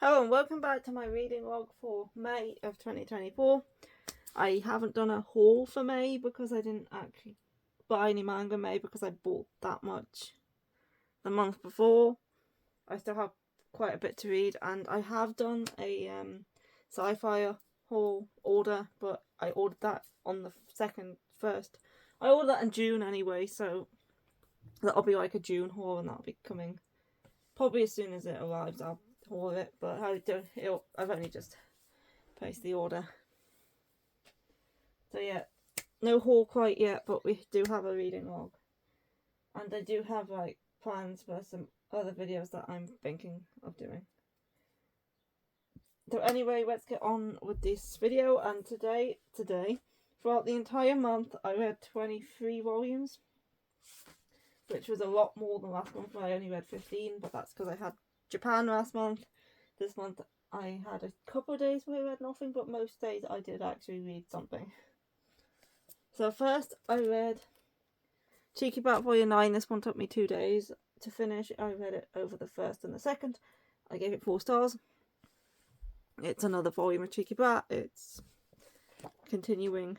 Hello and welcome back to my reading log for May of 2024. I haven't done a haul for May because I didn't actually buy any manga in May because I bought that much the month before. I still have quite a bit to read, and I have done a sci-fi haul order, but I ordered that on the first. I ordered that in June anyway, so that'll be like a June haul, and that'll be coming probably as soon as it arrives. I'll haul it, but I've only just placed the order. So yeah, no haul quite yet, but we do have a reading log, and I do have like plans for some other videos that I'm thinking of doing. So anyway, let's get on with this video. And today, throughout the entire month, I read 23 volumes, which was a lot more than last month where I only read 15, but that's because I had Japan last month. This month I had a couple of days where I read nothing, but most days I did actually read something. So first I read Cheeky Bat Volume 9. This one took me 2 days to finish. I read it over the first and the second. I gave it 4 stars. It's another volume of Cheeky Bat. It's continuing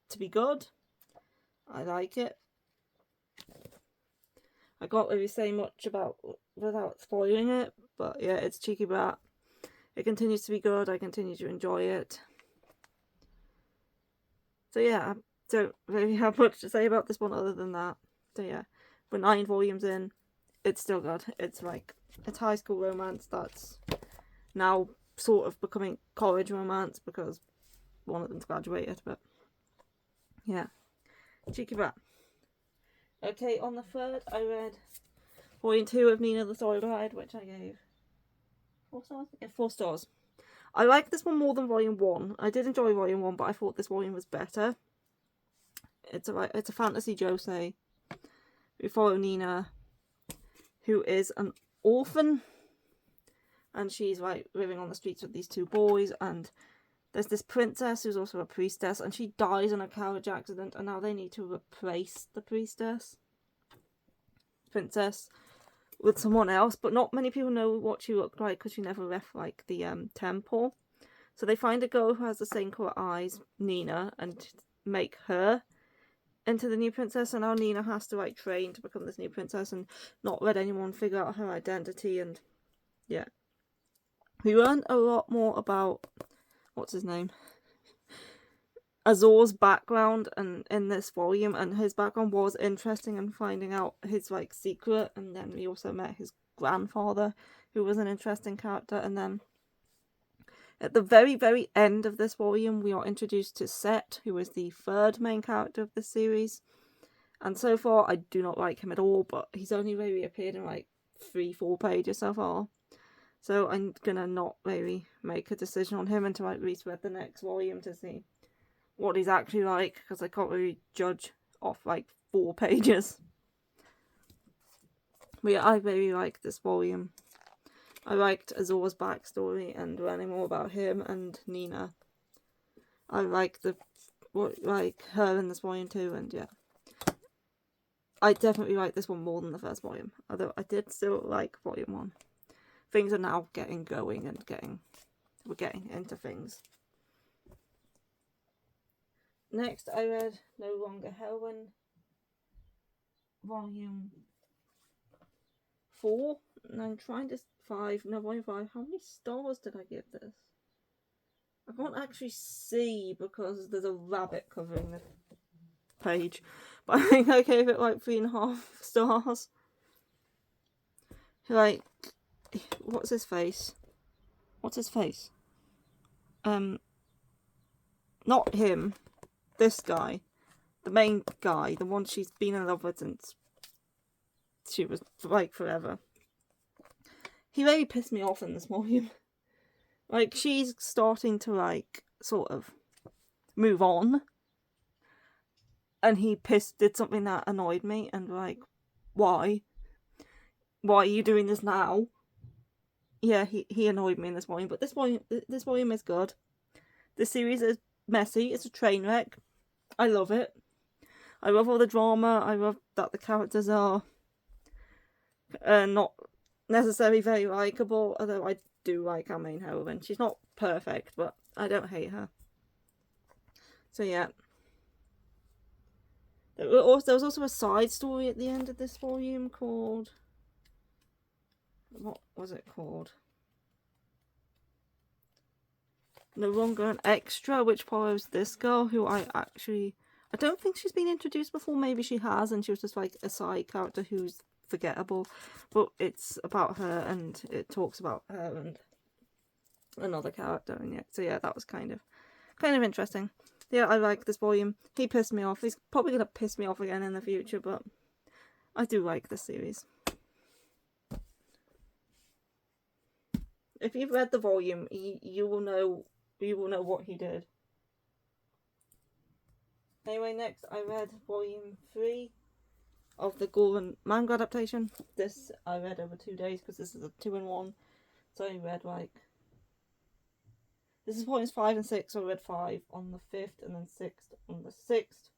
to be good. I like it. I can't really say much about without spoiling it, but yeah, it's Cheeky Bat. It continues to be good. I continue to enjoy it. So yeah, I don't really have much to say about this one other than that. So yeah, we're 9 volumes in. It's still good. It's high school romance that's now sort of becoming college romance because one of them's graduated, but yeah. Cheeky Bat. Okay, on the 3rd I read Volume 2 of Nina the Story Bride, which I gave 4 stars? Yeah, 4 stars. I like this one more than Volume 1. I did enjoy Volume 1, but I thought this volume was better. It's a fantasy josei. We follow Nina, who is an orphan, and she's like living on the streets with these 2 boys, and there's this princess who's also a priestess, and she dies in a carriage accident, and now they need to replace the princess with someone else, but not many people know what she looked like because she never left like the temple. So they find a girl who has the same colour eyes, Nina, and make her into the new princess, and now Nina has to like train to become this new princess and not let anyone figure out her identity. And yeah, we learned a lot more about what's his name, Azor's background, and in this volume, and his background was interesting and finding out his like secret. And then we also met his grandfather, who was an interesting character. And then at the very, very end of this volume, we are introduced to Set, who is the 3rd main character of this series. And so far, I do not like him at all, but he's only really appeared in like 3-4 pages so far. So I'm gonna not really make a decision on him until I at least read the next volume to see what he's actually like, because I can't really judge off like 4 pages. But yeah, I really liked this volume. I liked Azor's backstory and learning more about him and Nina. I like her in this volume too, and yeah. I definitely like this one more than the first volume, although I did still like volume 1. Things are now getting going and we're getting into things. Next, I read No Longer Heroine, volume 4, and I'm trying to volume 5. How many stars did I give this? I can't actually see because there's a rabbit covering the page, but I think I gave it like 3.5 stars. Like, what's his face? Not him. This guy. The main guy. The one she's been in love with since she was like forever. He really pissed me off in this volume. Like, she's starting to like sort of move on, and he did something that annoyed me, and like, why are you doing this now? Yeah, he annoyed me in this volume, but this volume is good. The series is messy. It's a train wreck. I love it. I love all the drama. I love that the characters are not necessarily very likeable, although I do like our main heroine. She's not perfect, but I don't hate her. So yeah. There was also a side story at the end of this volume called... What was it called? No Longer an Extra, which follows this girl who I don't think she's been introduced before. Maybe she has, and she was just like a side character who's forgettable. But it's about her, and it talks about her and another character. And yeah, so yeah, that was kind of interesting. Yeah, I like this volume. He pissed me off. He's probably gonna piss me off again in the future, but I do like this series. If you've read the volume, you will know what he did. Anyway, next I read volume 3 of the Goran manga adaptation. This I read over 2 days because this is a 2-in-1. So I read this is volumes 5 and 6, so I read 5 on the 5th and then 6th on the 6th.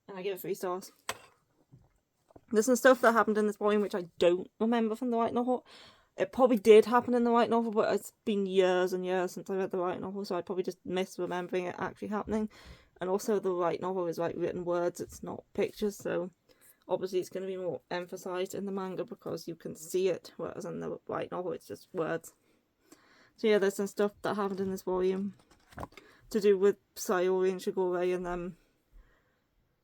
And I give it 3 stars. There's some stuff that happened in this volume which I don't remember from the light novel. It probably did happen in the light novel, but it's been years and years since I read the light novel, so I probably just misremembering it actually happening. And also the light novel is like written words, it's not pictures, so obviously it's going to be more emphasised in the manga because you can see it, whereas in the light novel it's just words. So yeah, there's some stuff that happened in this volume to do with Sayori and Shigure and them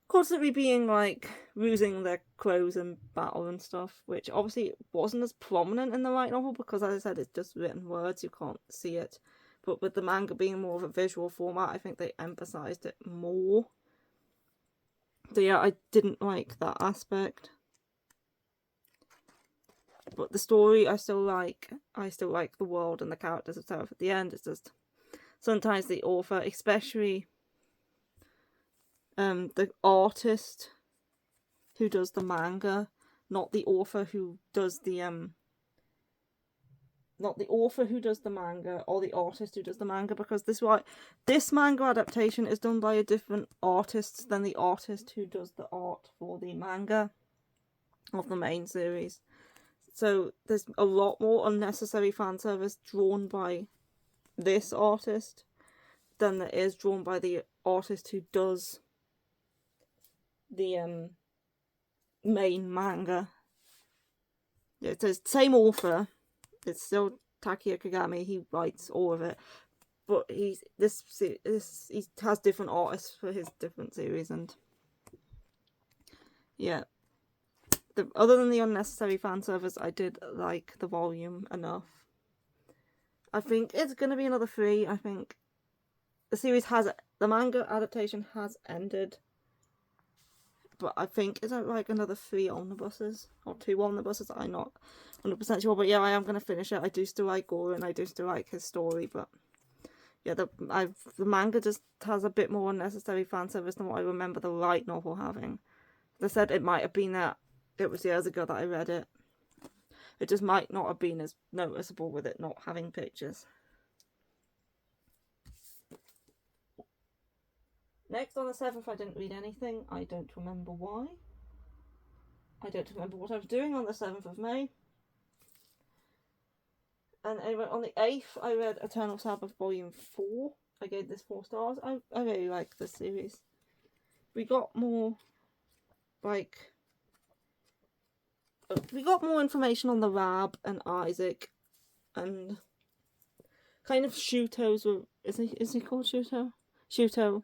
constantly being like losing their clothes in battle and stuff, which obviously wasn't as prominent in the light novel because, as I said, it's just written words, you can't see it. But with the manga being more of a visual format, I think they emphasised it more. So yeah, I didn't like that aspect. But the story I still like. I still like the world and the characters itself. At the end, it's just sometimes the author, especially the artist who does the manga, not the author who does the manga, or the artist who does the manga, because this manga adaptation is done by a different artist than the artist who does the art for the manga of the main series. So there's a lot more unnecessary fan service drawn by this artist than there is drawn by the artist who does the main manga. It's the same author. It's still Takia Kagami. He writes all of it, but he has different artists for his different series, and yeah. Other than the unnecessary fan service, I did like the volume enough. I think it's gonna be another 3. I think the manga adaptation has ended. But I think, is it like another 3 omnibuses? Or 2 omnibuses? I'm not 100% sure. But yeah, I am going to finish it. I do still like Goran. I do still like his story. But yeah, the manga just has a bit more unnecessary fan service than what I remember the light novel having. They said it might have been that it was years ago that I read it. It just might not have been as noticeable with it not having pictures. Next, on the 7th, I didn't read anything. I don't remember why. I don't remember what I was doing on the 7th of May. And anyway, on the 8th, I read Eternal Sabbath Volume 4. I gave this 4 stars. I really like this series. We got more, information on the Rab and Isaac. And kind of Shuto's... Is he called Shuto? Shuto.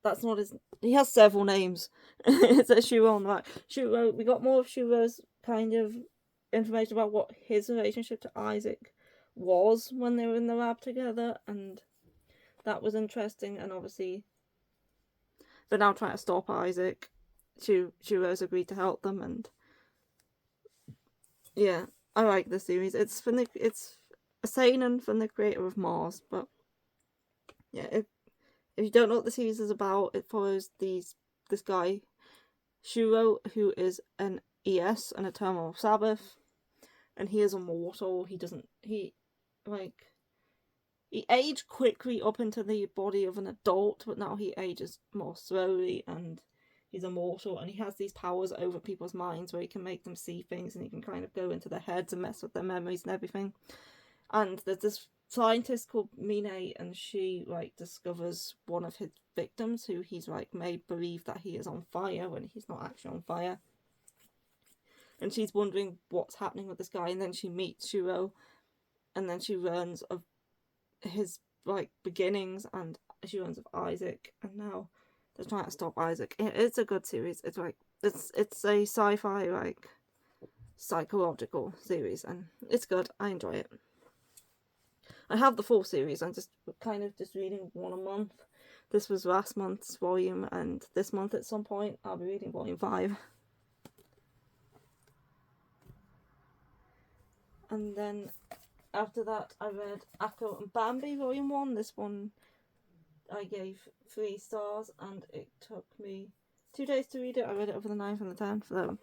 That's not his... He has several names. It's a Shuro on the back. Shuro, we got more of Shuro's kind of information about what his relationship to Isaac was when they were in the lab together, and that was interesting. And obviously they're now trying to stop Isaac. Shuro's agreed to help them, and yeah, I like this series. It's a seinen from the creator of Mars, but yeah, if you don't know what the series is about, it follows this guy, Shuro, who is an ES, an Eternal Sabbath, and he is immortal. He aged quickly up into the body of an adult, but now he ages more slowly, and he's immortal, and he has these powers over people's minds where he can make them see things, and he can kind of go into their heads and mess with their memories and everything. And there's this scientist called Mine, and she like discovers one of his victims who he's like made believe that he is on fire when he's not actually on fire. And she's wondering what's happening with this guy, and then she meets Shuro, and then she learns of his like beginnings, and she learns of Isaac, and now they're trying to stop Isaac. It's a good series. It's like it's a sci-fi like psychological series, and it's good. I enjoy it. I have the full series. I'm just kind of just reading one a month. This was last month's volume, and this month at some point I'll be reading volume 5. And then after that I read Akko and Bambi volume 1. This one I gave 3 stars, and it took me 2 days to read it. I read it over the 9th and the 10th. So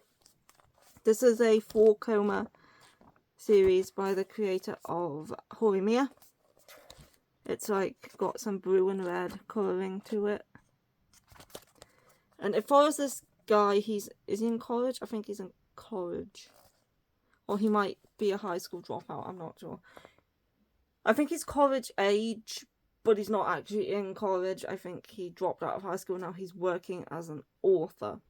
this is a 4-coma series by the creator of Horimiya. It's like got some blue and red colouring to it, and it follows this guy. Is he in college? I think he's in college, or he might be a high school dropout. I'm not sure. I think he's college age, but he's not actually in college. I think he dropped out of high school. Now he's working as an author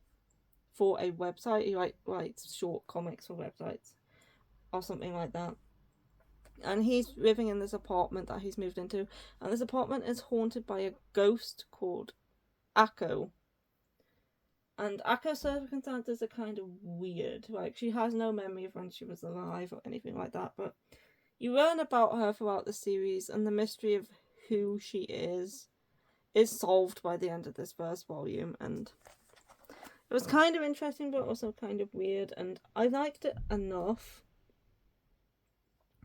for a website. He writes short comics for websites or something like that. And he's living in this apartment that he's moved into, and this apartment is haunted by a ghost called Akko. And Akko's circumstances are kind of weird. Like, she has no memory of when she was alive or anything like that, but you learn about her throughout the series, and the mystery of who she is solved by the end of this first volume, and it was kind of interesting but also kind of weird, and I liked it enough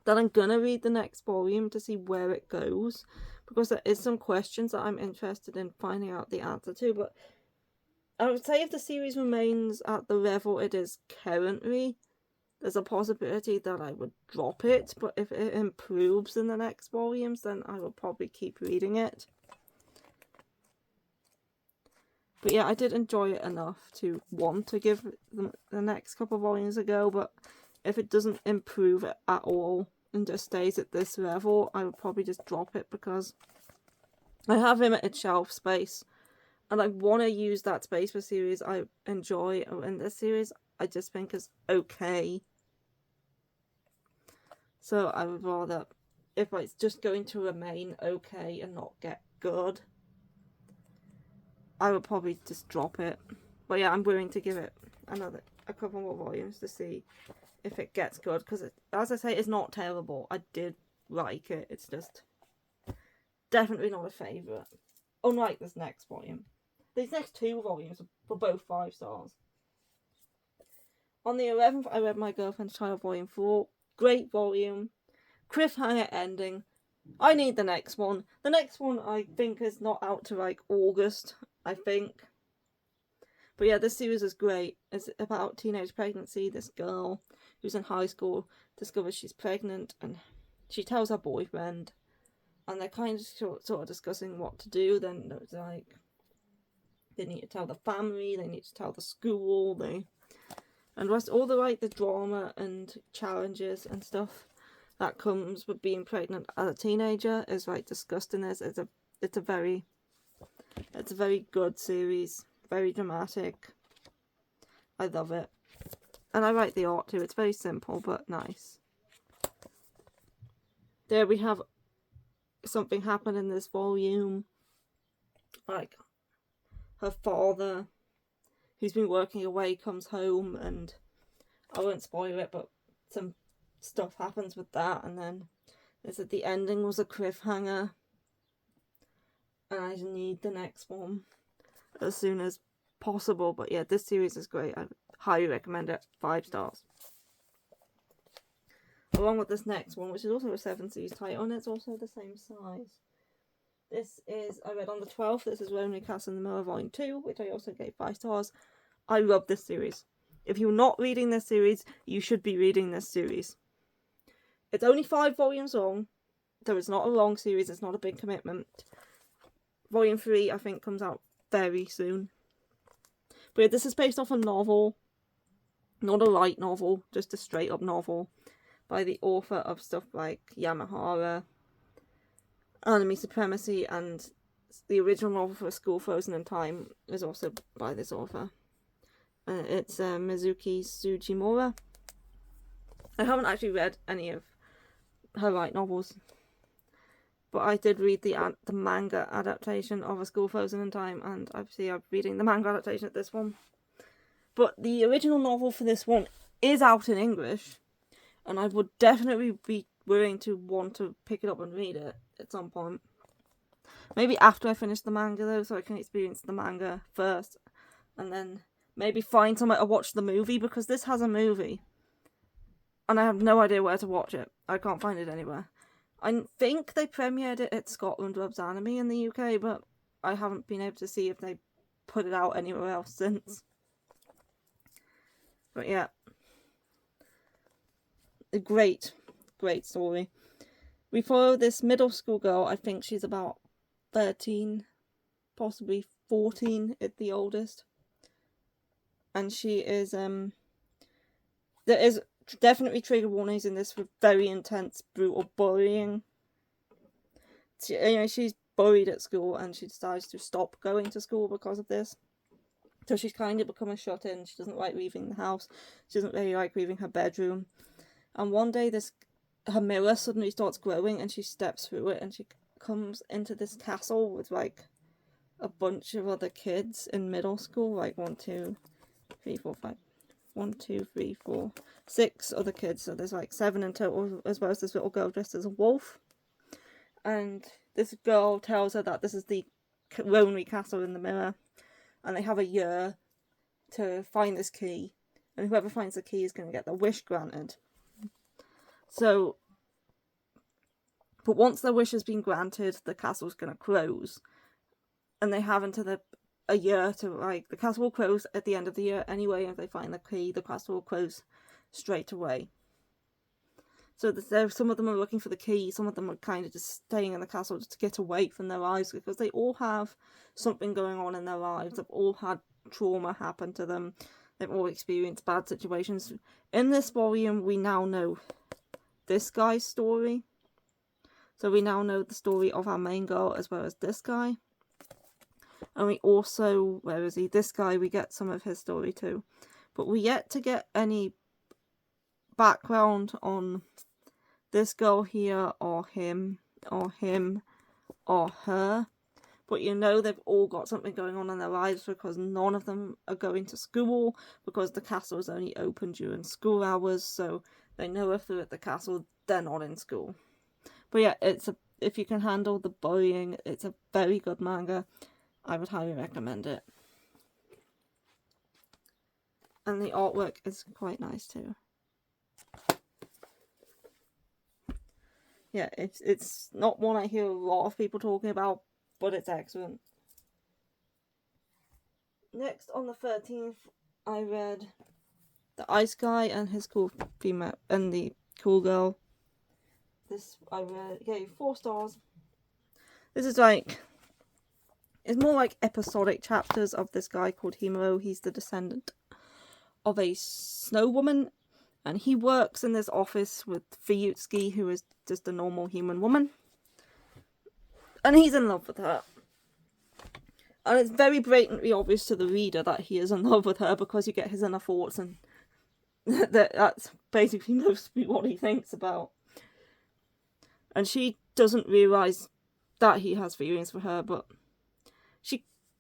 that I'm gonna read the next volume to see where it goes, because there is some questions that I'm interested in finding out the answer to. But I would say if the series remains at the level it is currently, there's a possibility that I would drop it, but if it improves in the next volumes, then I will probably keep reading it. But yeah, I did enjoy it enough to want to give the next couple of volumes a go, but if it doesn't improve it at all and just stays at this level, I would probably just drop it, because I have limited shelf space and I want to use that space for series I enjoy, and this series I just think is okay. So I would rather, if it's just going to remain okay and not get good, I would probably just drop it. But yeah, I'm willing to give it a couple more volumes to see if it gets good, because as I say, it's not terrible. I did like it. It's just definitely not a favourite. Unlike this next volume. These next 2 volumes were both 5 stars. On the 11th, I read My Girlfriend's Child Volume 4. Great volume. Cliffhanger ending. I need the next one. The next one I think is not out to like August, I think. But yeah, this series is great. It's about teenage pregnancy. This girl who's in high school discovers she's pregnant, and she tells her boyfriend, and they're kind of sort of discussing what to do. Then it's like they need to tell the family, they need to tell the school, and all the drama and challenges and stuff that comes with being pregnant as a teenager is like discussed in this. It's a very good series. Very dramatic. I love it. And I like the art too. It's very simple but nice. There we have something happen in this volume. Like, her father, who's been working away, comes home, and I won't spoil it, but some stuff happens with that, and then they said the ending was a cliffhanger, and I need the next one as soon as possible. But yeah, this series is great. I highly recommend it. 5 stars. Along with this next one, which is also a 7 series title, and it's also the same size. This is, I read on the 12th, this is Lonely Castle in the Mirror Volume 2, which I also gave 5 stars. I love this series. If you're not reading this series, you should be reading this series. It's only 5 volumes long, so it's not a long series, it's not a big commitment. Volume 3, I think, comes out very soon. But this is based off a novel, not a light novel, just a straight up novel by the author of stuff like Yamahara, Enemy Supremacy, and the original novel for A School Frozen in Time is also by this author. It's Mizuki Sugimura. I haven't actually read any of her light novels, but I did read the manga adaptation of A School Frozen in Time, and obviously I'm reading the manga adaptation of this one. But the original novel for this one is out in English, and I would definitely be willing to want to pick it up and read it at some point. Maybe after I finish the manga though, so I can experience the manga first, and then maybe find somewhere to watch the movie, because this has a movie. And I have no idea where to watch it. I can't find it anywhere. I think they premiered it at Scotland Rubs Anime in the UK, but I haven't been able to see if they put it out anywhere else since. But yeah. A great story. We follow this middle school girl. I think she's about 13, possibly 14 at the oldest. And she is, there is definitely trigger warnings in this for very intense, brutal bullying. She's bullied at school, and she decides to stop going to school because of this. So she's kind of become a shut-in. She doesn't like leaving the house. She doesn't really like leaving her bedroom. And one day, her mirror suddenly starts growing, and she steps through it, and she comes into this castle with like a bunch of other kids in middle school, like 6 other kids. So there's like 7 in total, as well as this little girl dressed as a wolf. And this girl tells her that this is the lonely castle in the mirror, and they have a year to find this key, and whoever finds the key is going to get their wish granted. So, but once their wish has been granted, the castle's going to close, and they have until a year to, like, the castle will close at the end of the year anyway. If they find the key, the castle will close straight away. So some of them are looking for the key, some of them are kind of just staying in the castle just to get away from their lives, because they all have something going on in their lives. They've all had trauma happen to them. They've all experienced bad situations. In this volume, we now know this guy's story. So we now know the story of our main girl as well as this guy. And we also, where is he? This guy, we get some of his story too. But we yet to get any background on this girl here, or him, or her. But they've all got something going on in their lives, because none of them are going to school, because the castle is only open during school hours, so they know if they're at the castle, they're not in school. But yeah, if you can handle the bullying, it's a very good manga. I would highly recommend it. And the artwork is quite nice too. Yeah, it's not one I hear a lot of people talking about, but it's excellent. Next, on the 13th, I read The Ice Guy and His Cool Female and the Cool Girl. This I gave 4 stars. This is it's more like episodic chapters of this guy called Himuro. He's the descendant of a snow woman, and he works in this office with Fuyutsuki, who is just a normal human woman. And he's in love with her. And it's very blatantly obvious to the reader that he is in love with her, because you get his inner thoughts, and that's basically mostly what he thinks about. And she doesn't realise that he has feelings for her, but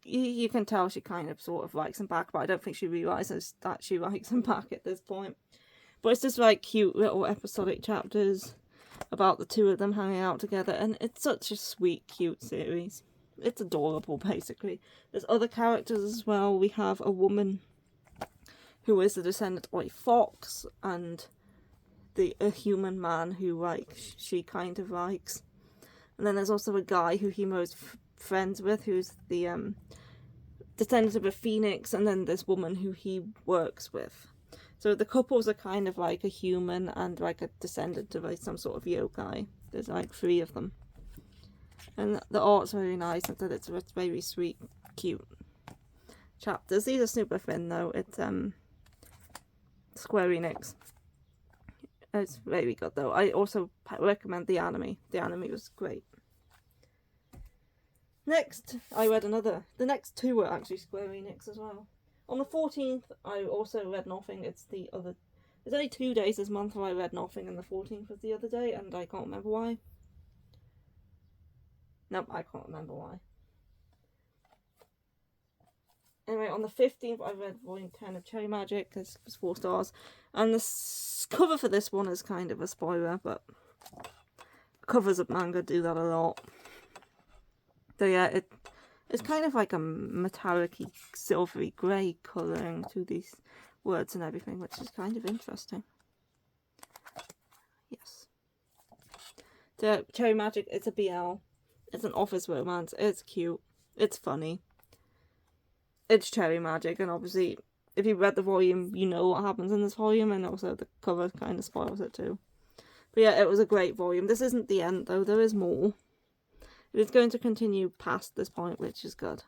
you can tell she kind of sort of likes him back, but I don't think she realises that she likes him back at this point. But it's just like cute little episodic chapters about the two of them hanging out together, and it's such a sweet, cute series. It's adorable, basically. There's other characters as well. We have a woman who is the descendant of a fox, and a human man who she kind of likes. And then there's also a guy who Himuro's friends with, who's the descendant of a phoenix, and then this woman who he works with. So the couples are kind of like a human and like a descendant of some sort of yokai. There's like 3 of them. And the art's very nice, and it's very sweet, cute. chapters. These are super thin though. It's Square Enix. It's very good though. I also recommend the anime. The anime was great. Next, I read another. The next two were actually Square Enix as well. On the 14th, I also read nothing. It's There's only 2 days this month where I read nothing, and the 14th was the other day, and I can't remember why. Nope, I can't remember why. Anyway, on the 15th, I read Volume 10 of Cherry Magic, because it was 4 stars. And the cover for this one is kind of a spoiler, but covers of manga do that a lot. So yeah, it's kind of like a metallic-y, silvery grey colouring to these words and everything, which is kind of interesting. Yes. So, Cherry Magic, it's a BL. It's an office romance. It's cute. It's funny. It's Cherry Magic, and obviously, if you read the volume, you know what happens in this volume, and also the cover kind of spoils it too. But yeah, it was a great volume. This isn't the end, though. There is more. It is going to continue past this point, which is good.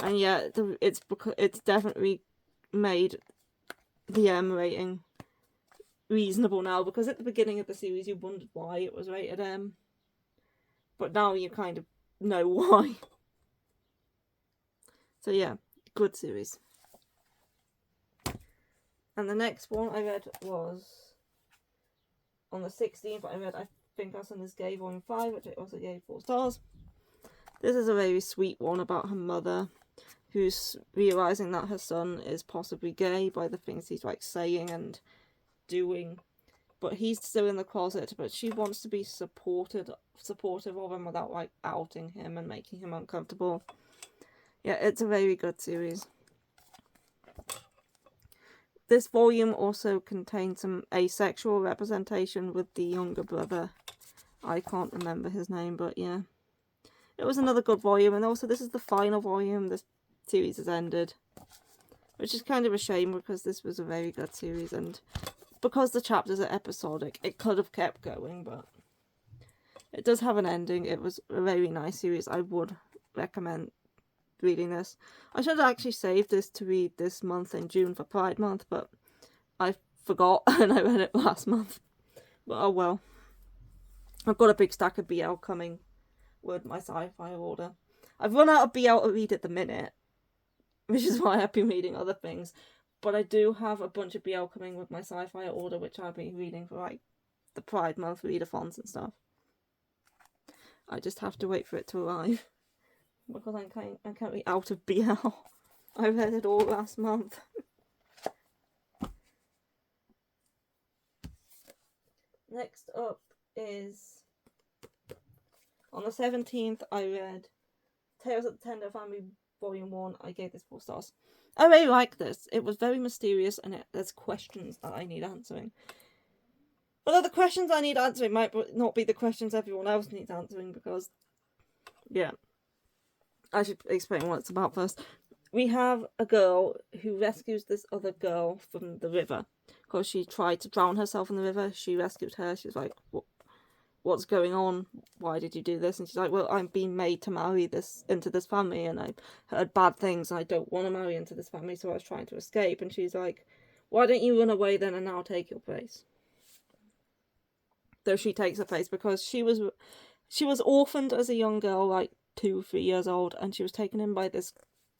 And yeah, it's definitely made the M rating reasonable now, because at the beginning of the series you wondered why it was rated M. But now you kind of know why. So yeah, good series. And the next one I read was on the 16th. I read I Think Our Son Is Gay Volume 5, which I also gave 4 stars. This is a very sweet one about her mother, who's realising that her son is possibly gay by the things he's like saying and doing. But he's still in the closet, but she wants to be supportive of him without like outing him and making him uncomfortable. Yeah, it's a very good series. This volume also contains some asexual representation with the younger brother. I can't remember his name, but yeah. It was another good volume, and also this is the final volume. This series has ended, which is kind of a shame because this was a very good series, and because the chapters are episodic, it could have kept going, but it does have an ending. It was a very nice series. I would recommend reading this. I should have actually saved this to read this month in June for Pride Month, but I forgot and I read it last month. But oh well. I've got a big stack of BL coming with my sci-fi order. I've run out of BL to read at the minute, which is why I've been reading other things. But I do have a bunch of BL coming with my sci-fi order, which I'll be reading for like the Pride Month readathons and stuff. I just have to wait for it to arrive. Because I'm currently out of BL. I read it all last month. Next up is on the 17th I read Tales of the Tender Family Volume 1. I gave this 4 stars. I really like this. It was very mysterious and there's questions that I need answering. Although the questions I need answering might not be the questions everyone else needs answering, because yeah. I should explain what it's about first. We have a girl who rescues this other girl from the river because she tried to drown herself in the river. She rescued her. She's like, what's going on? Why did you do this? And she's like, well, I'm being made to marry into this family, and I heard bad things, and I don't want to marry into this family, so I was trying to escape. And she's like, why don't you run away then, and I'll take your place? So she takes her place because she was orphaned as a young girl, like 2-3 years old, and she was taken in by this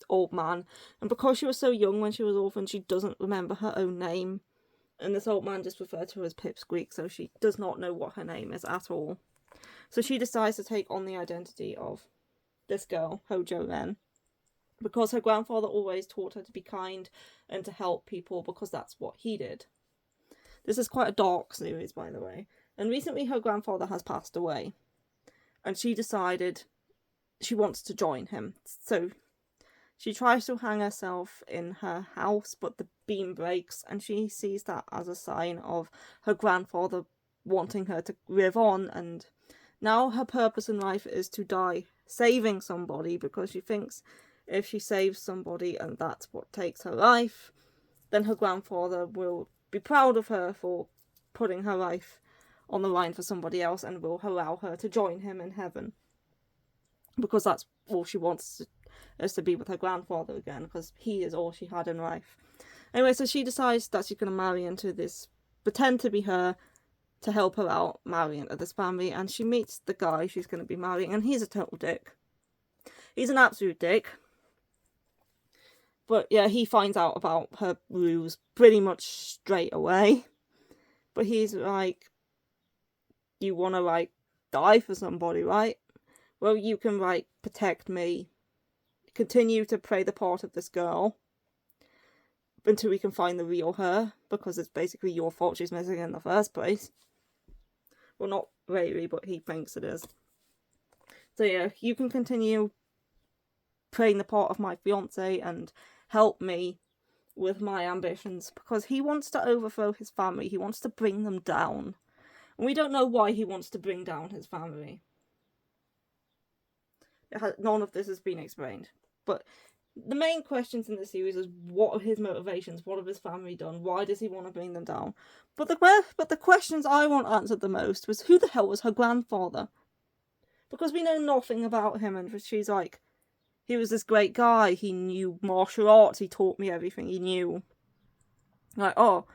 old man, and because she was so young when she was orphaned, she doesn't remember her own name, and this old man just referred to her as Pipsqueak, so she does not know what her name is at all. So she decides to take on the identity of this girl, Hojo Ren, because her grandfather always taught her to be kind and to help people, because that's what he did. This is quite a dark series, by the way, and recently her grandfather has passed away, and she decided she wants to join him. So she tries to hang herself in her house, but the beam breaks, and she sees that as a sign of her grandfather wanting her to live on, and now her purpose in life is to die saving somebody, because she thinks if she saves somebody and that's what takes her life, then her grandfather will be proud of her for putting her life on the line for somebody else and will allow her to join him in heaven. Because that's all she wants. is to be with her grandfather again, because he is all she had in life. Anyway, so she decides that she's going to marry into this, pretend to be her, to help her out, marry into this family, and she meets the guy she's going to be marrying, and he's a total dick. He's an absolute dick. But yeah, he finds out about her ruse pretty much straight away. But he's like, you want to, like, die for somebody, right? Well, you can, like, protect me. Continue to play the part of this girl until we can find the real her, because it's basically your fault she's missing in the first place. Well, not really, but he thinks it is. So yeah, you can continue playing the part of my fiance and help me with my ambitions, because he wants to overthrow his family. He wants to bring them down. And we don't know why he wants to bring down his family. None of this has been explained. But the main questions in the series is, what are his motivations? What have his family done? Why does he want to bring them down? But the questions I want answered the most was, who the hell was her grandfather? Because we know nothing about him, and she's like, he was this great guy, he knew martial arts, he taught me everything he knew. Like, oh,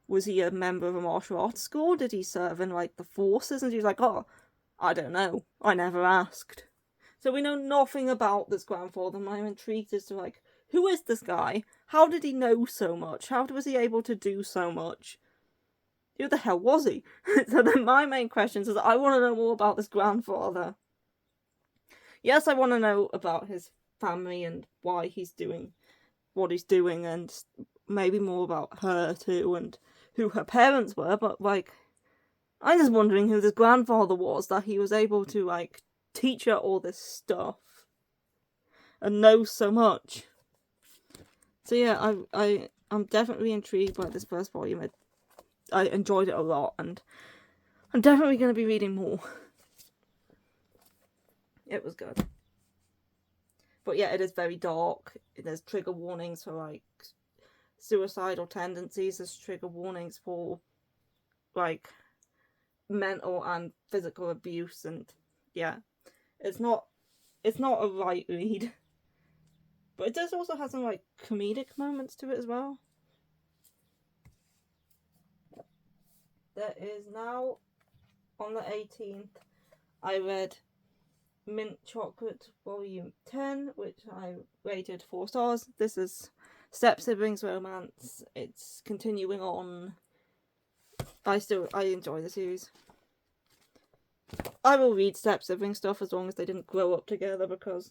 was he a member of a martial arts school? Did he serve in, like, the forces? And she's like, oh, I don't know, I never asked. So we know nothing about this grandfather, and I'm intrigued as to, like, who is this guy? How did he know so much? How was he able to do so much? Who the hell was he? So then my main question is, I want to know more about this grandfather. Yes, I want to know about his family and why he's doing what he's doing, and maybe more about her too, and who her parents were, but, like, I'm just wondering who this grandfather was, that he was able to, like, teach her all this stuff and know so much. So yeah, I'm definitely intrigued by this first volume. I enjoyed it a lot, and I'm definitely going to be reading more. It was good. But yeah, it is very dark. There's trigger warnings for, like, suicidal tendencies. There's trigger warnings for, like, mental and physical abuse, and yeah. It's not a light read. But it does also have some, like, comedic moments to it as well. There is now, on the 18th, I read Mint Chocolate Volume 10, which I rated 4 stars. This is Step Siblings romance. It's continuing on. I enjoy the series. I will read step sibling stuff as long as they didn't grow up together, because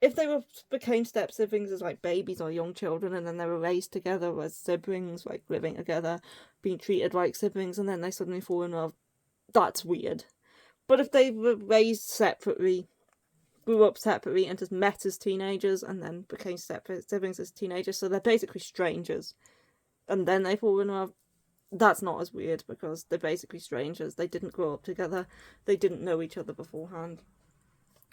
if they became step siblings as, like, babies or young children, and then they were raised together as siblings, like, living together, being treated like siblings, and then they suddenly fall in love, that's weird. But if they were raised separately, grew up separately, and just met as teenagers, and then became separate siblings as teenagers, so they're basically strangers, and then they fall in love, that's not as weird, because they're basically strangers. They didn't grow up together. They didn't know each other beforehand.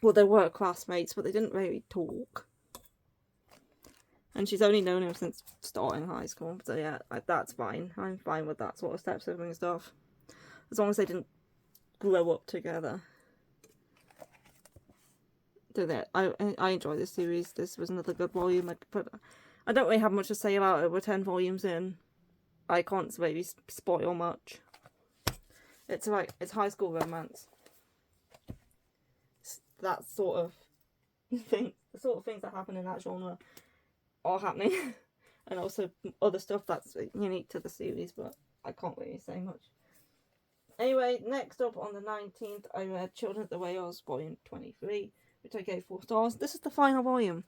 Well, they were classmates, but they didn't really talk. And she's only known him since starting high school. So yeah, that's fine. I'm fine with that sort of step-sibling stuff. As long as they didn't grow up together. So that I enjoy this series. This was another good volume. But I don't really have much to say about it. We're 10 volumes in. I can't really spoil much. It's high school romance. That sort of thing, the sort of things that happen in that genre are happening, and also other stuff that's unique to the series, but I can't really say much. Anyway, next up on the 19th, I read Children of the Whales, Volume 23, which I gave 4 stars. This is the final volume.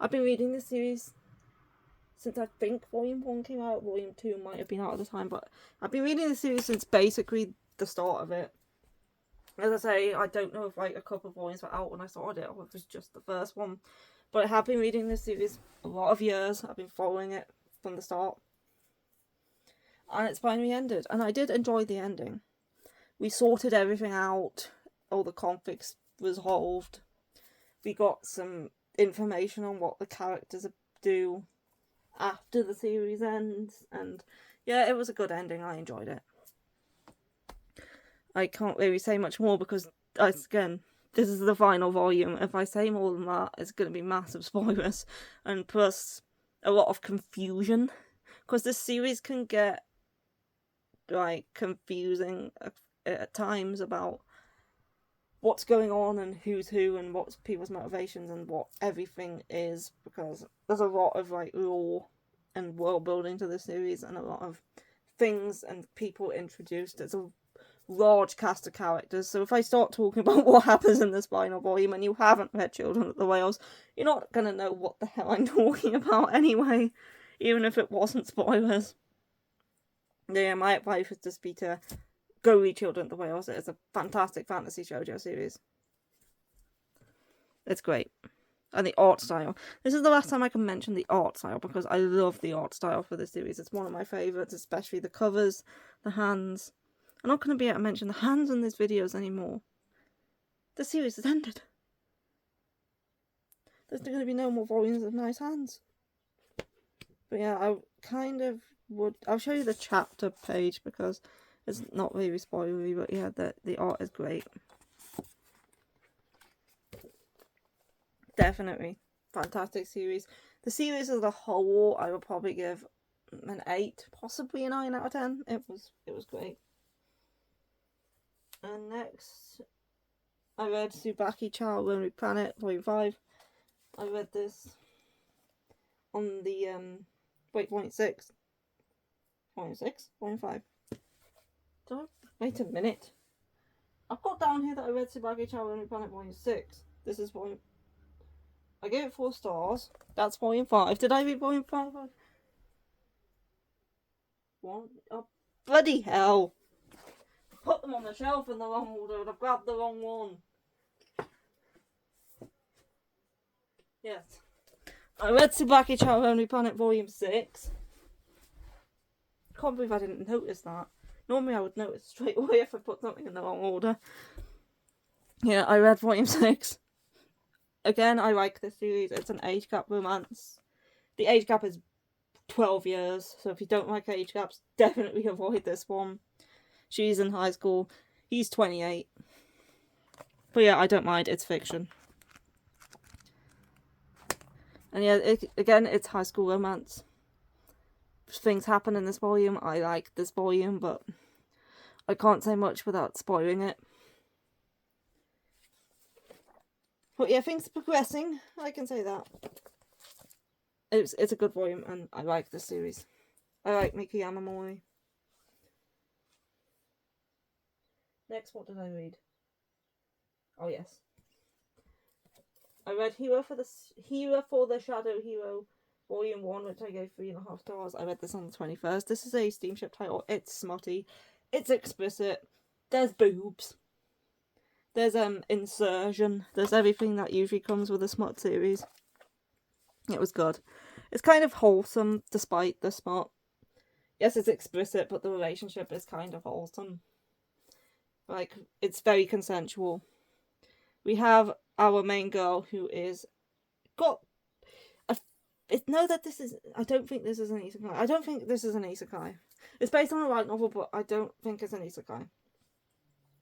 I've been reading this series since I think Volume 1 came out. Volume 2 might have been out at the time, but I've been reading this series since basically the start of it. As I say, I don't know if, like, a couple of volumes were out when I started it, or if it was just the first one. But I have been reading this series a lot of years. I've been following it from the start. And it's finally ended. And I did enjoy the ending. We sorted everything out. All the conflicts resolved. We got some information on what the characters do after the series ends. And yeah, it was a good ending. I enjoyed it. I can't really say much more because again, this is the final volume. If I say more than that, it's going to be massive spoilers, and plus a lot of confusion, because this series can get like confusing at times about what's going on and who's who and what's people's motivations and what everything is, because there's a lot of like lore and world building to the series and a lot of things and people introduced. It's a large cast of characters, so if I start talking about what happens in this final volume and you haven't read Children of the Whales, you're not gonna know what the hell I'm talking about anyway, even if it wasn't spoilers. Yeah, my advice would just be to go read Children of the Whales. It is a fantastic fantasy shoujo series. It's great. And the art style. This is the last time I can mention the art style, because I love the art style for this series. It's one of my favourites, especially the covers, the hands. I'm not going to be able to mention the hands in these videos anymore. The series has ended. There's going to be no more volumes of nice hands. But yeah, I kind of would... I'll show you the chapter page because it's not really spoilery, but yeah, the art is great. Definitely. Fantastic series. The series as a whole, I would probably give an 8, possibly a 9 out of 10. It was great. And next, I read Tsubaki Child Lonely Planet, Volume 5. I read this on the, Volume 6. Volume 6? Volume 5. Wait a minute. I've got down here that I read Tsubaki Child Lonely Planet, Volume 6. This is Volume... I gave it 4 stars. That's Volume 5. Did I read Volume 5? What? Oh, bloody hell. Put them on the shelf in the wrong order and I've grabbed the wrong one. Yes. I read Tsubaki Child Lonely Planet Volume 6. Can't believe I didn't notice that. Normally I would notice straight away if I put something in the wrong order. Yeah, I read Volume 6. Again, I like this series. It's an age gap romance. The age gap is 12 years, so if you don't like age gaps, definitely avoid this one. She's in high school. He's 28. But yeah, I don't mind. It's fiction. And yeah, again, it's high school romance. Things happen in this volume. I like this volume, but I can't say much without spoiling it. But yeah, things are progressing. I can say that. It's a good volume, and I like this series. I like Miki Yamamori. Next, what did I read? Oh yes, I read Hero for the Shadow Hero, Volume 1, which I gave 3.5 stars. I read this on the 21st. This is a steamship title. It's smutty. It's explicit. There's boobs. There's insertion. There's everything that usually comes with a smut series. It was good. It's kind of wholesome despite the smut. Yes, it's explicit, but the relationship is kind of wholesome. Like, it's very consensual. We have our main girl who is got... I don't think this is an isekai. I don't think this is an isekai. It's based on a light novel, but I don't think it's an isekai.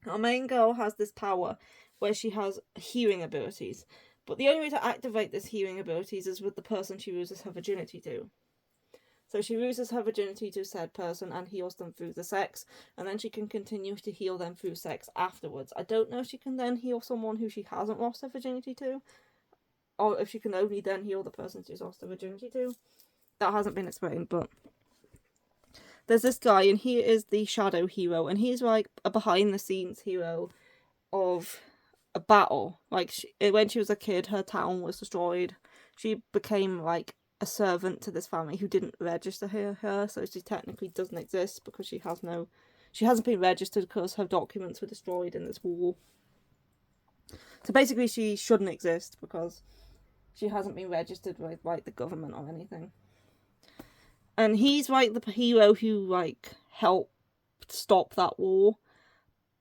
Our main girl has this power where she has healing abilities. But the only way to activate this healing abilities is with the person she loses her virginity to. So she loses her virginity to said person and heals them through the sex, and then she can continue to heal them through sex afterwards. I don't know if she can then heal someone who she hasn't lost her virginity to, or if she can only then heal the person she's lost her virginity to. That hasn't been explained, but there's this guy, and he is the shadow hero, and he's like a behind-the-scenes hero of a battle. Like, when she was a kid, her town was destroyed. She became like a servant to this family who didn't register her, so she technically doesn't exist because she hasn't been registered because her documents were destroyed in this war. So basically she shouldn't exist because she hasn't been registered with like the government or anything. And he's like the hero who like helped stop that war,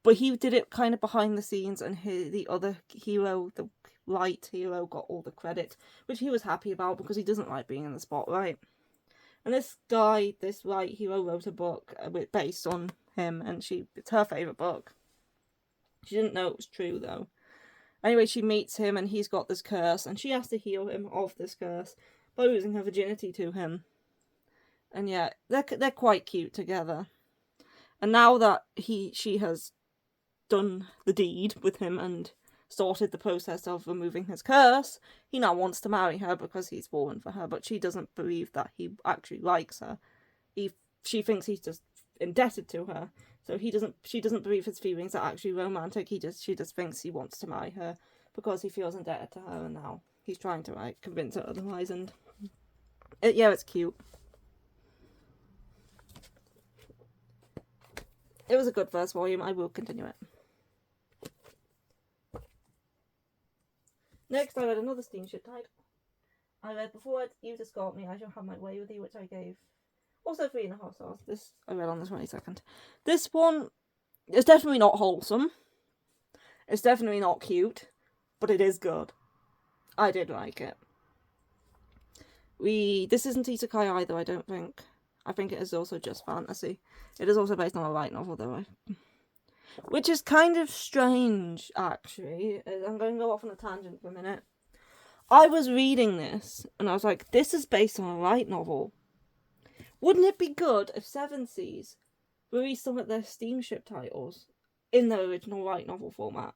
but he did it kind of behind the scenes, and the other hero, the light hero, got all the credit, which he was happy about because he doesn't like being in the spotlight. And this guy, this light hero, wrote a book based on him, and it's her favourite book. She didn't know it was true, though. Anyway, she meets him, and he's got this curse, and she has to heal him of this curse by losing her virginity to him. And yeah, they're quite cute together. And now that she has done the deed with him and started the process of removing his curse, he now wants to marry her because he's fallen for her, but she doesn't believe that he actually likes her. She thinks he's just indebted to her, so she doesn't believe his feelings are actually romantic. She just thinks he wants to marry her because he feels indebted to her, and now he's trying to like convince her otherwise. And it's cute. It was a good first volume. I will continue it. Next, I read another steamship title. I read Before You Discard Me, I Shall Have My Way With You, which I gave also 3.5 stars. This I read on the 22nd. This one is definitely not wholesome. It's definitely not cute, but it is good. I did like it. This isn't isekai either, I don't think. I think it is also just fantasy. It is also based on a light novel, though. Which is kind of strange, actually. I'm going to go off on a tangent for a minute. I was reading this, and I was like, this is based on a light novel. Wouldn't it be good if Seven Seas released some of their steamship titles in their original light novel format?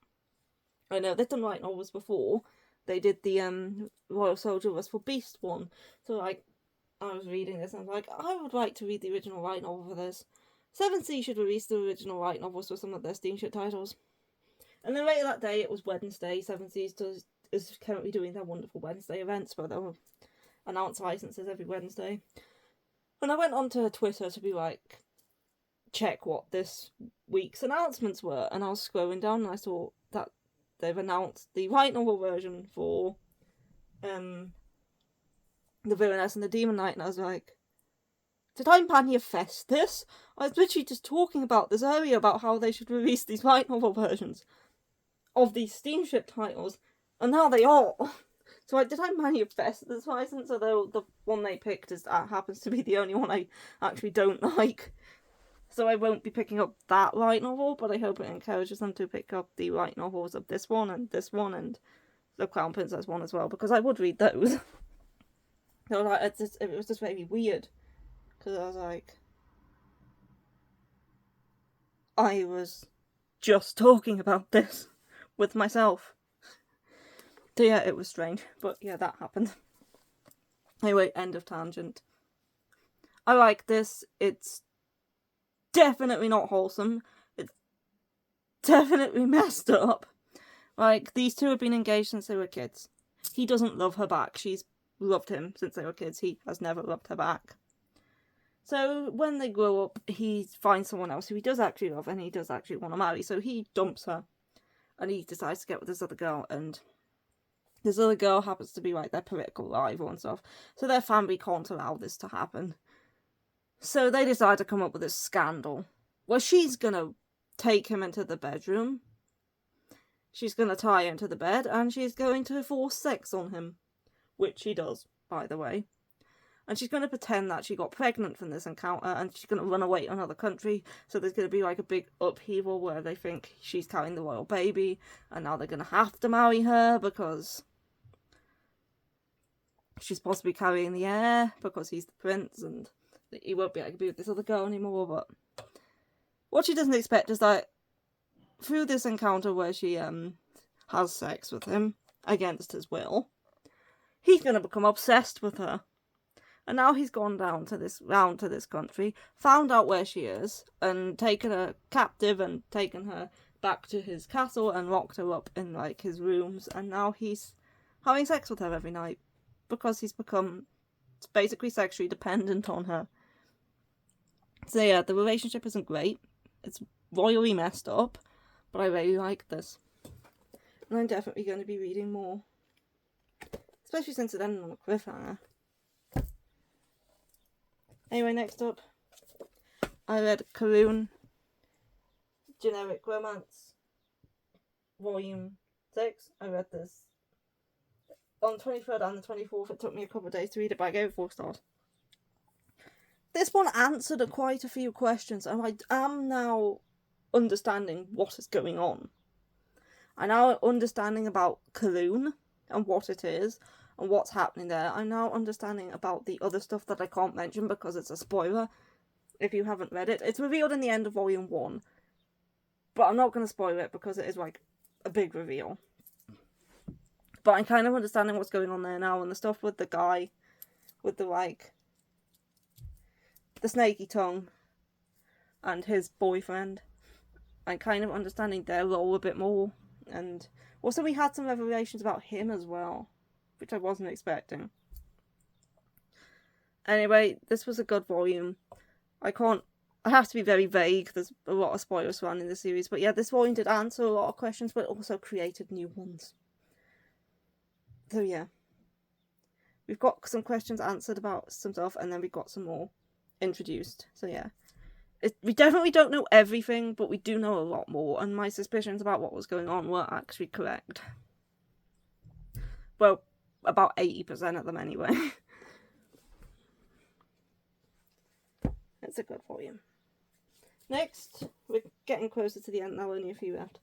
I know, they've done light novels before. They did the Royal Soldier Lustful Beast one. So, like, I was reading this, and I was like, I would like to read the original light novel for this. Seven Seas should release the original light novels for some of their steamship titles. And then later that day, it was Wednesday. Seven Seas is currently doing their wonderful Wednesday events where they'll announce licenses every Wednesday. And I went onto Twitter to be like, check what this week's announcements were. And I was scrolling down, and I saw that they've announced the light novel version for The Villainess and the Demon Knight. And I was like, did I manifest this? I was literally just talking about this earlier, about how they should release these light novel versions of these steamship titles, and now they are. So did I manifest this license? Although the one they picked happens to be the only one I actually don't like. So I won't be picking up that light novel, but I hope it encourages them to pick up the light novels of this one and the Crown Princess one as well, because I would read those. So like, it was just very weird. Because I was like, I was just talking about this with myself. So yeah, it was strange. But yeah, that happened. Anyway, end of tangent. I like this. It's definitely not wholesome. It's definitely messed up. Like, these two have been engaged since they were kids. He doesn't love her back. She's loved him since they were kids. He has never loved her back. So when they grow up, he finds someone else who he does actually love, and he does actually want to marry. So he dumps her, and he decides to get with this other girl, and this other girl happens to be like their political rival and stuff. So their family can't allow this to happen. So they decide to come up with this scandal where she's gonna take him into the bedroom. She's gonna tie him to the bed, and she's going to force sex on him, which she does, by the way. And she's going to pretend that she got pregnant from this encounter, and she's going to run away to another country. So there's going to be like a big upheaval where they think she's carrying the royal baby, and now they're going to have to marry her because she's possibly carrying the heir because he's the prince, and he won't be able to be with this other girl anymore. But what she doesn't expect is that through this encounter where she has sex with him against his will, he's going to become obsessed with her. And now he's gone round to this country, found out where she is, and taken her captive and taken her back to his castle and locked her up in like his rooms. And now he's having sex with her every night because he's become basically sexually dependent on her. So yeah, the relationship isn't great. It's royally messed up, but I really like this. And I'm definitely going to be reading more. Especially since it ended on a cliffhanger. Anyway, next up, I read Karun, Generic Romance, Volume 6. I read this on the 23rd and the 24th. It took me a couple of days to read it, but I gave it 4 stars. This one answered quite a few questions, and I am now understanding what is going on I'm now understanding about Kaloon and what it is and what's happening there. I'm now understanding about the other stuff that I can't mention because it's a spoiler if you haven't read it. It's revealed in the end of Volume 1, but I'm not going to spoil it because it is like a big reveal. But I'm kind of understanding what's going on there now, and the stuff with the guy with the like the snaky tongue and his boyfriend. I'm kind of understanding their role a bit more, and also we had some revelations about him as well, which I wasn't expecting. Anyway, this was a good volume. I have to be very vague, there's a lot of spoilers surrounding the series, but yeah, this volume did answer a lot of questions, but also created new ones. So yeah, we've got some questions answered about some stuff, and then we got some more introduced. So yeah, we definitely don't know everything, but we do know a lot more, and my suspicions about what was going on were actually correct. Well, about 80% of them anyway. It's a good volume. Next, we're getting closer to the end now, only a few left.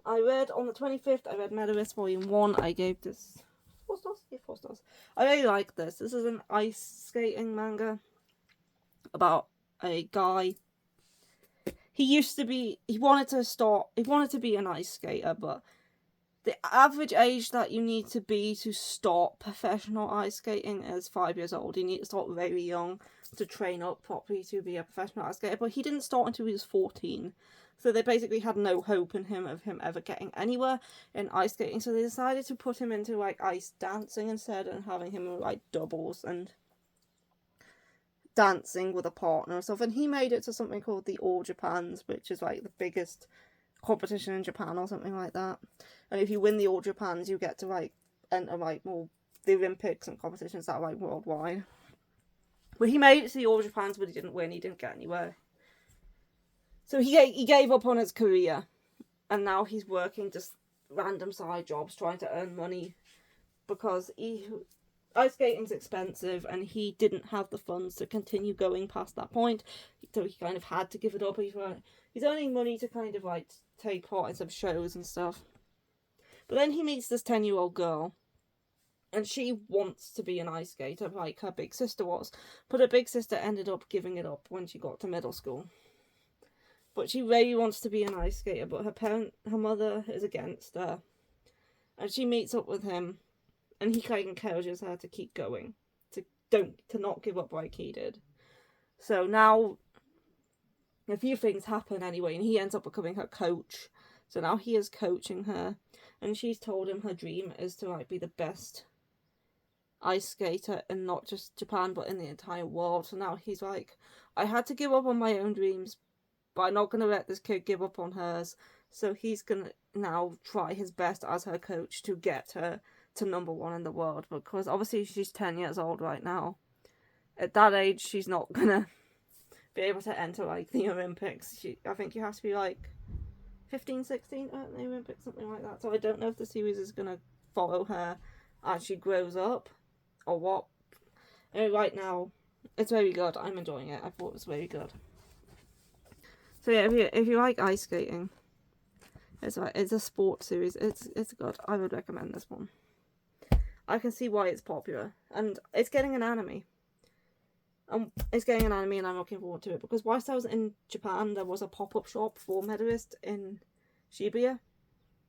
I read on the 25th, I read Medalist Volume 1. I gave this 4 stars? Yeah, 4 stars. I really like this. This is an ice skating manga about a guy. He wanted to be an ice skater, but the average age that you need to be to start professional ice skating is 5 years old. You need to start very young to train up properly to be a professional ice skater, but he didn't start until he was 14. So they basically had no hope in him of him ever getting anywhere in ice skating. So they decided to put him into like ice dancing instead, and having him like doubles and dancing with a partner and stuff. And he made it to something called the All Japans, which is like the biggest competition in Japan or something like that. And if you win the All Japans, you get to like enter like more the Olympics and competitions that are like worldwide. But he made it to the All Japans, but he didn't win. He didn't get anywhere. So he gave up on his career, and now he's working just random side jobs trying to earn money, because ice skating's expensive and he didn't have the funds to continue going past that point, so he kind of had to give it up. He's earning money to kind of like take part in some shows and stuff. But then he meets this 10-year-old girl, and she wants to be an ice skater like her big sister was, but her big sister ended up giving it up when she got to middle school. But she really wants to be an ice skater, but her mother is against her. And she meets up with him, and he kind of encourages her to keep going, to not give up like he did. So now a few things happen anyway, and he ends up becoming her coach. So now he is coaching her, and she's told him her dream is to like be the best ice skater in not just Japan but in the entire world. So now he's like, I had to give up on my own dreams, but I'm not going to let this kid give up on hers. So he's going to now try his best as her coach to get her to #1 in the world, because obviously she's 10 years old right now. At that age, she's not going to be able to enter like the Olympics. I think you have to be like 15, 16 at the Olympics, something like that. So I don't know if the series is going to follow her as she grows up or what. Anyway, right now, it's very good. I'm enjoying it. I thought it was very good. So yeah, if you like ice skating, it's a sports series. It's good. I would recommend this one. I can see why it's popular, and it's getting an anime. It's getting an anime, and I'm looking forward to it, because whilst I was in Japan, there was a pop-up shop for Medalist in Shibuya,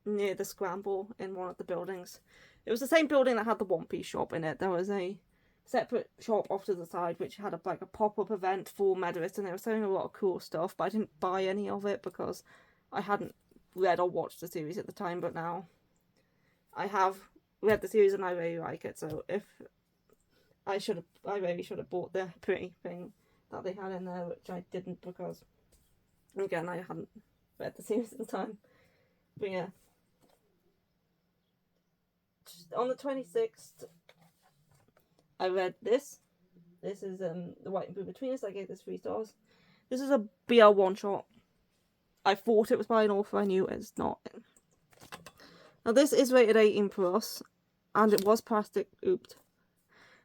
near the Scramble, in one of the buildings. It was the same building that had the One Piece shop in it. There was a separate shop off to the side which had a pop-up event for Medalist, and they were selling a lot of cool stuff, but I didn't buy any of it because I hadn't read or watched the series at the time. But now I have read the series and I really like it, so I really should have bought the pretty thing that they had in there, which I didn't, because again, I hadn't read the series at the time. But yeah, on the 26th I read this. This is The White and Blue Between Us. I gave this 3 stars. This is a BL one-shot. I thought it was by an author. I knew it's not. Now this is rated 18+, and it was plastic. Oops,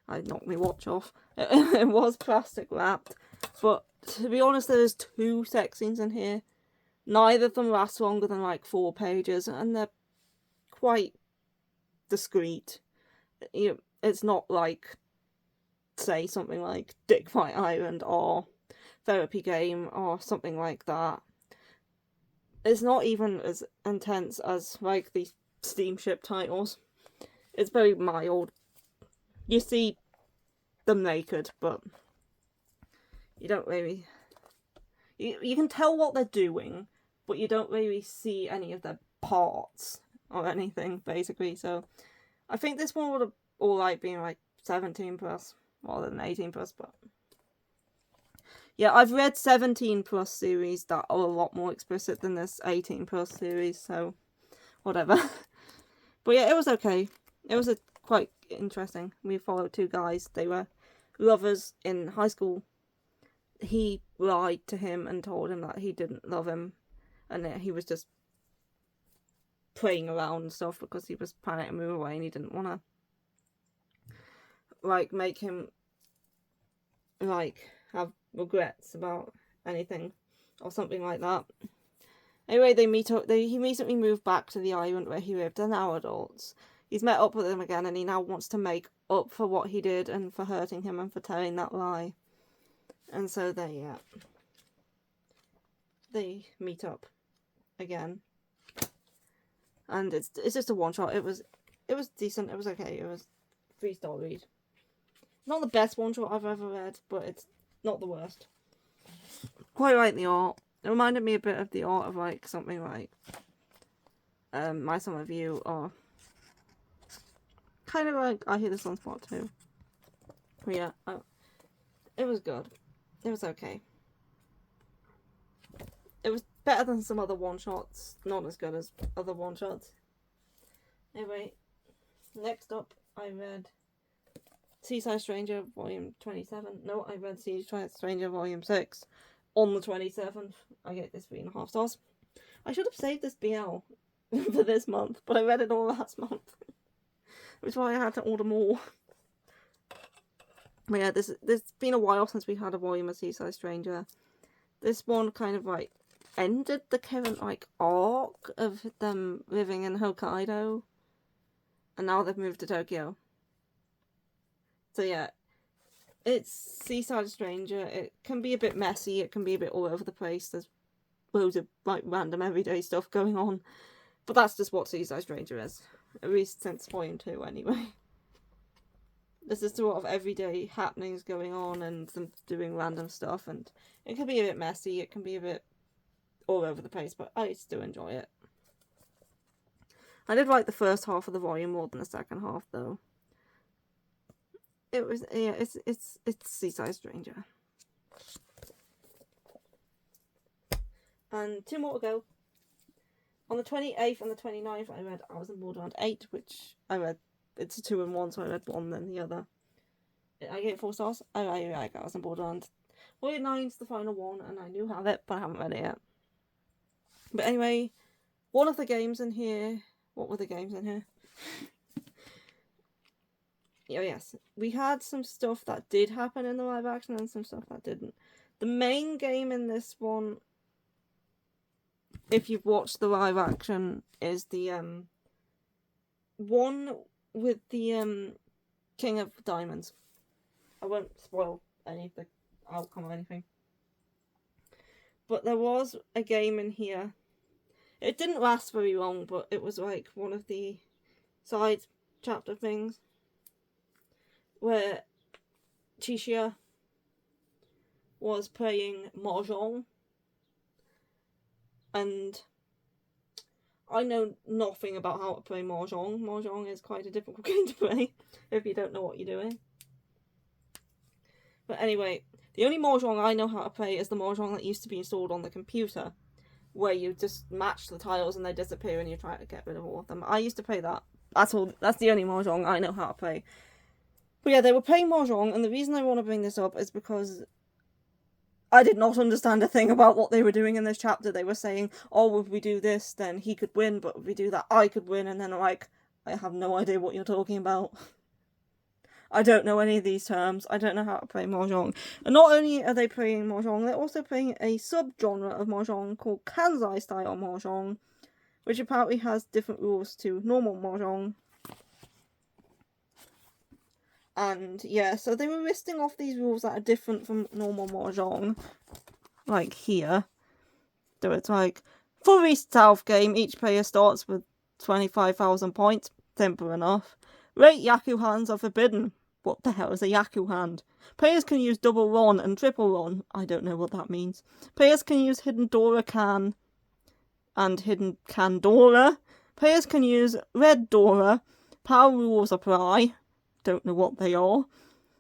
I knocked my watch off. It was plastic wrapped, but to be honest, there's 2 sex scenes in here. Neither of them last longer than like 4 pages, and they're quite discreet. It's not like, say, something like Dick Fight Island or Therapy Game or something like that. It's not even as intense as like the steamship titles. It's very mild. You see them naked, but you don't really... You can tell what they're doing, but you don't really see any of their parts or anything, basically. So I think this one would have all like been like 17 plus rather than 18 plus, but yeah, I've read 17 plus series that are a lot more explicit than this 18 plus series, so whatever. But yeah, it was okay. It was quite interesting. We followed two guys. They were lovers in high school. He lied to him and told him that he didn't love him, and that he was just playing around and stuff because he was planning to move away and he didn't want to like make him like have regrets about anything or something like that. Anyway, they meet up. He recently moved back to the island where he lived. They're now adults. He's met up with him again, and he now wants to make up for what he did and for hurting him and for telling that lie. And so they meet up again, and it's just a one shot. It was decent. It was okay. It was 3-star read. Not the best one shot I've ever read, but it's not the worst. Quite like the art. It reminded me a bit of the art of like something like My Summer View, or kind of like I Hear the Sunspot too. But yeah, it was good. It was okay. It was better than some other one-shots. Not as good as other one-shots. Anyway, next up I read Seaside Stranger Volume 27. No, I read Seaside Stranger Volume 6 on the 27th. I get this 3.5 stars. I should have saved this BL for this month, but I read it all last month. Which is why I had to order more. But yeah, there's been a while since we had a volume of Seaside Stranger. This one kind of like ended the current like arc of them living in Hokkaido, and now they've moved to Tokyo. So yeah, it's Seaside Stranger. It can be a bit messy. It can be a bit all over the place. There's loads of like random everyday stuff going on, but that's just what Seaside Stranger is. At least since volume 2, anyway. There's just a lot of everyday happenings going on and them doing random stuff, and it can be a bit messy, it can be a bit all over the place, but I still enjoy it. I did like the first half of the volume more than the second half, though. It was, yeah, it's Seaside Stranger. And 2 more to go. On the 28th and the 29th, I read Alice in Borderland 8, which I read. It's a 2 and 1, so I read one then the other. I gave 4 stars. I like Alice in Borderland. Volume 9's the final one, and I do have it, but I haven't read it yet. But anyway, one of the games in here... What were the games in here? Oh yes, we had some stuff that did happen in the live action and some stuff that didn't. The main game in this one, if you've watched the live action, is the one with the King of Diamonds. I won't spoil any of the outcome or anything. But there was a game in here. It didn't last very long, but it was like one of the side chapter things where Chishia was playing Mahjong, and I know nothing about how to play Mahjong. Mahjong is quite a difficult game to play if you don't know what you're doing. But anyway, the only Mahjong I know how to play is the Mahjong that used to be installed on the computer, where you just match the tiles and they disappear and you try to get rid of all of them. I used to play that. That's all. That's the only Mahjong I know how to play. But yeah, they were playing Mahjong, and the reason I want to bring this up is because I did not understand a thing about what they were doing in this chapter. They were saying, oh, if we do this, then he could win, but if we do that, I could win. And then I'm like, I have no idea what you're talking about. I don't know any of these terms. I don't know how to play Mahjong. And not only are they playing Mahjong, they're also playing a sub-genre of Mahjong called Kansai-style Mahjong, which apparently has different rules to normal mahjong. And yeah, so they were listing off these rules that are different from normal mahjong, like here. So it's like, for each South game, each player starts with 25,000 points. Simple enough. Rate Yaku hands are forbidden. What the hell is a Yaku hand? Players can use double Ron and triple Ron. I don't know what that means. Players can use hidden Dora can and hidden Candora. Players can use red Dora. Power rules apply. Don't know what they are.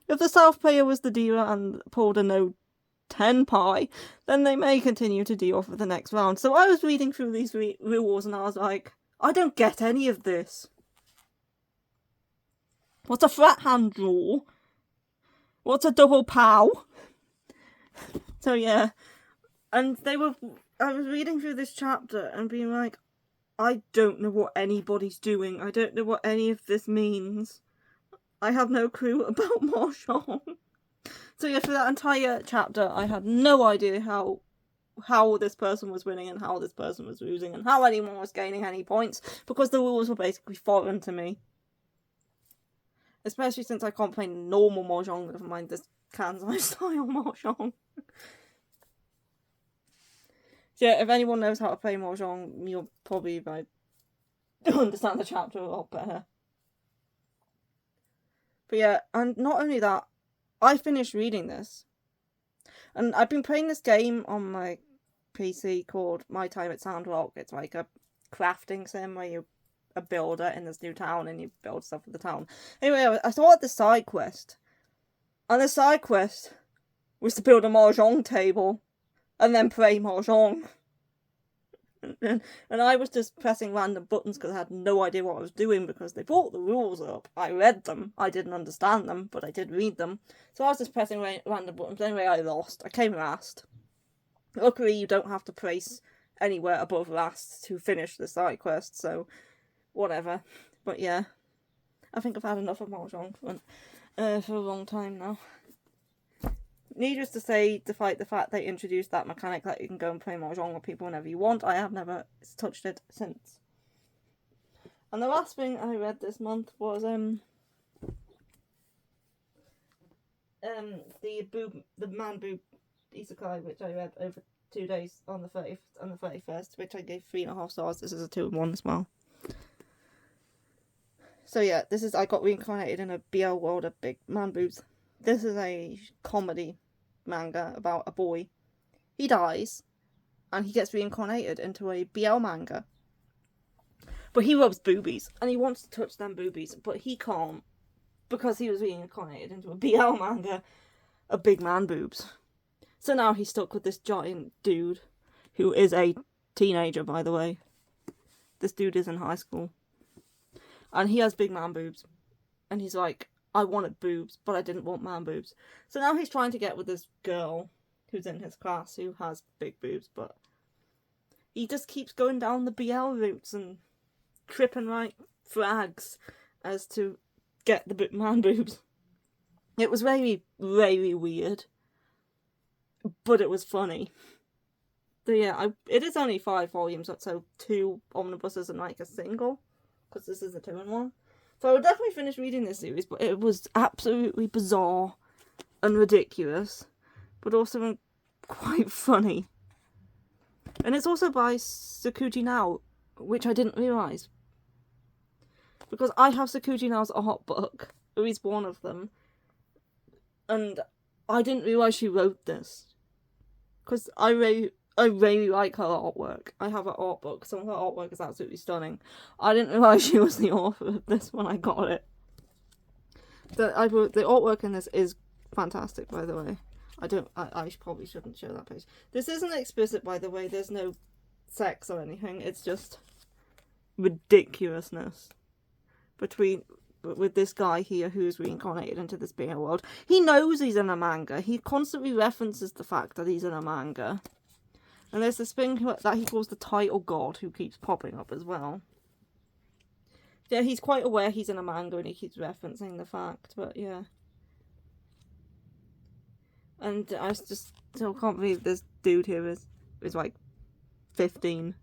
If the South player was the dealer and pulled a no 10 pie, then they may continue to deal for the next round. So I was reading through these rules and I was like, I don't get any of this. What's a flat hand rule? What's a double pow? So yeah, and I was reading through this chapter and being like, I don't know what anybody's doing. I don't know what any of this means. I have no clue about mahjong. So yeah, for that entire chapter, I had no idea how this person was winning and how this person was losing and how anyone was gaining any points, because the rules were basically foreign to me. Especially since I can't play normal mahjong, never mind this Kansai style mahjong. So yeah, if anyone knows how to play mahjong, you'll probably understand the chapter a lot better. But yeah, and not only that, I finished reading this. And I've been playing this game on my PC called My Time at Sandrock. It's like a crafting sim where you're a builder in this new town and you build stuff for the town. Anyway, I started the side quest. And the side quest was to build a mahjong table and then play mahjong. And I was just pressing random buttons because I had no idea what I was doing, because they brought the rules up. I read them. I didn't understand them, but I did read them. So I was just pressing random buttons. Anyway, I lost. I came last. Luckily, you don't have to place anywhere above last to finish the side quest, so whatever. But yeah, I think I've had enough of mahjong for a long time now. Needless to say, despite the fact they introduced that mechanic that you can go and play mahjong with people whenever you want, I have never touched it since. And the last thing I read this month was the man boob isekai, which I read over 2 days on the 30th and the 31st, which I gave 3.5 stars. This is a 2-in-1 as well. So yeah, I got reincarnated in a BL world of big man boobs. This is a comedy manga about a boy. He dies, and he gets reincarnated into a BL manga. But he loves boobies, and he wants to touch them boobies, but he can't, because he was reincarnated into a BL manga of big man boobs. So now he's stuck with this giant dude, who is a teenager, by the way. This dude is in high school. And he has big man boobs. And he's like, I wanted boobs, but I didn't want man boobs. So now he's trying to get with this girl who's in his class who has big boobs, but he just keeps going down the BL routes and tripping like flags as to get the big man boobs. It was very, very weird, but it was funny. So yeah, it is only 5 volumes, so 2 omnibuses and like a single, because this is a 2-in-1. So I would definitely finish reading this series, but it was absolutely bizarre and ridiculous, but also quite funny. And it's also by Sakuji Now, which I didn't realise. Because I have Sakuji Now's art book, or he's one of them, and I didn't realise she wrote this. Because I really like her artwork. I have her art book. Some of her artwork is absolutely stunning. I didn't realise she was the author of this when I got it. The artwork in this is fantastic, by the way. I probably shouldn't show that page. This isn't explicit, by the way. There's no sex or anything. It's just ridiculousness with this guy here who's reincarnated into this BL world. He knows he's in a manga. He constantly references the fact that he's in a manga. And there's this thing that he calls the title god, who keeps popping up as well. Yeah, he's quite aware he's in a manga and he keeps referencing the fact, but yeah. And I just still can't believe this dude here is like 15.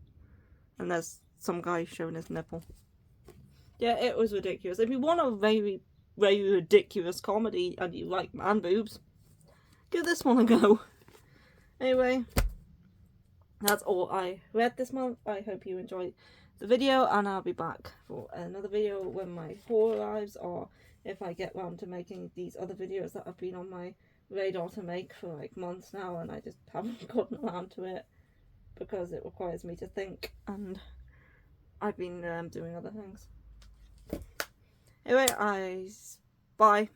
And there's some guy showing his nipple. Yeah, it was ridiculous. If you want a very, very ridiculous comedy and you like man boobs, give this one a go. Anyway, that's all I read this month. I hope you enjoyed the video, and I'll be back for another video when my haul arrives, or if I get round to making these other videos that have been on my radar to make for like months now, and I just haven't gotten around to it because it requires me to think, and I've been doing other things. Anyway, bye.